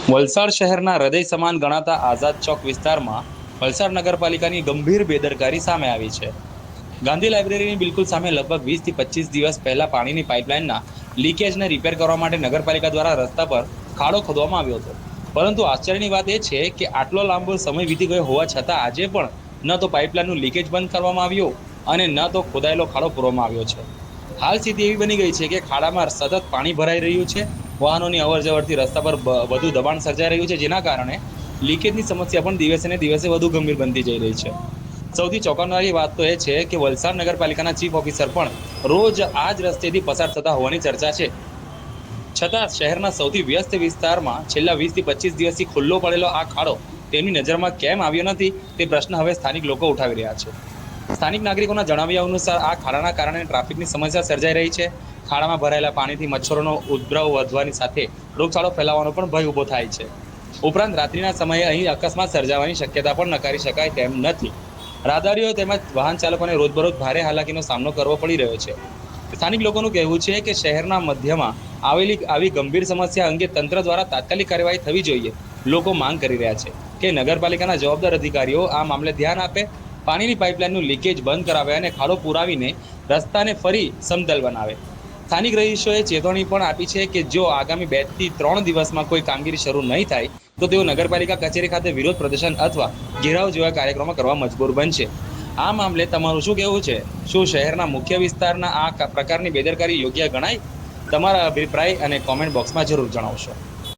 વલસાડ શહેરના હૃદય સમાન ગણાતા આઝાદ ચોક વિસ્તારમાં વલસાડ નગરપાલિકાની ગંભીર બેદરકારી સામે આવી છે. ગાંધી લાઇબ્રેરીની બિલકુલ સામે લગભગ 20 થી 25 દિવસ પહેલા પાણીની પાઇપલાઇનના લીકેજને રિપેર કરવા માટે નગરપાલિકા દ્વારા રસ્તા પર ખાડો ખોદવામાં આવ્યો હતો. પરંતુ આશ્ચર્યની વાત એ છે કે આટલો લાંબો સમય વીતી ગયો હોવા છતાં આજે પણ ન તો પાઇપલાઇનનું લીકેજ બંધ કરવામાં આવ્યું અને ન તો ખોદાયેલો ખાડો પૂરવામાં આવ્યો છે. હાલ સ્થિતિ એવી બની ગઈ છે કે ખાડામાં સતત પાણી ભરાઈ રહ્યું છે. વાહનોની અવરજવરથી રસ્તા પર વધુ દબાણ સર્જાઈ રહ્યું છે, જેના કારણે લીકેજની સમસ્યા પણ દિવસે ને દિવસે વધુ ગંભીર બનતી જઈ રહી છે. સૌથી ચોંકાવનારી વાત તો એ છે કે વલસાડ નગરપાલિકાના ચીફ ઓફિસર પણ રોજ આ જ રસ્તેથી પસાર થતા હોવાની ચર્ચા છે. છતાં શહેરના સૌથી વ્યસ્ત વિસ્તારમાં છેલ્લા 20 થી 25 દિવસથી ખુલ્લો પડેલો આ ખાડો તેમની નજરમાં કેમ આવ્યો નથી તે પ્રશ્ન હવે સ્થાનિક લોકો ઉઠાવી રહ્યા છે. સ્થાનિક નાગરિકોના જણાવ્યા અનુસાર આ ખાડાના કારણે ટ્રાફિકની સમસ્યા સર્જાઈ રહી છે. ખાડામાં ભરાયેલા પાણીથી મચ્છરોનો ઉદ્ભવ વધવાની સાથે રોગચાળો ફેલાવાનો પણ ભય ઊભો થાય છે. ઉપરાંત રાત્રિના સમયે અહીં અકસ્માત સર્જાવાની શક્યતા પણ નકારી શકાય તેમ નથી. રાહદારીઓ તેમજ વાહન ચાલકોને રોજબરોજ ભારે હાલાકીનો સામનો કરવો પડી રહ્યો છે. સ્થાનિક લોકોનું કહેવું છે કે શહેરના મધ્યમાં આવેલી આવી ગંભીર સમસ્યા અંગે તંત્ર દ્વારા તાત્કાલિક કાર્યવાહી થવી જોઈએ. લોકો માંગ કરી રહ્યા છે કે નગરપાલિકાના જવાબદાર અધિકારીઓ આ મામલે ધ્યાન આપે, પાણીની પાઇપલાઇનનું લીકેજ બંધ કરાવે અને ખાડો પુરાવીને રસ્તાને ફરી સમતલ બનાવે. સ્થાનિક રહીશોએ ચેતવણી પણ આપી છે કે જો આગામી 2 થી 3 દિવસમાં કોઈ કામગીરી શરૂ નહીં થાય તો તેઓ નગરપાલિકા કચેરી ખાતે વિરોધ પ્રદર્શન અથવા ઘેરાવ જેવા કાર્યક્રમો કરવા મજબૂર બનશે. આ મામલે તમારું શું કહેવું છે? શું શહેરના મુખ્ય વિસ્તારના આ પ્રકારની બેદરકારી યોગ્ય ગણાય? તમારા અભિપ્રાય અને કોમેન્ટ બોક્સમાં જરૂર જણાવશો.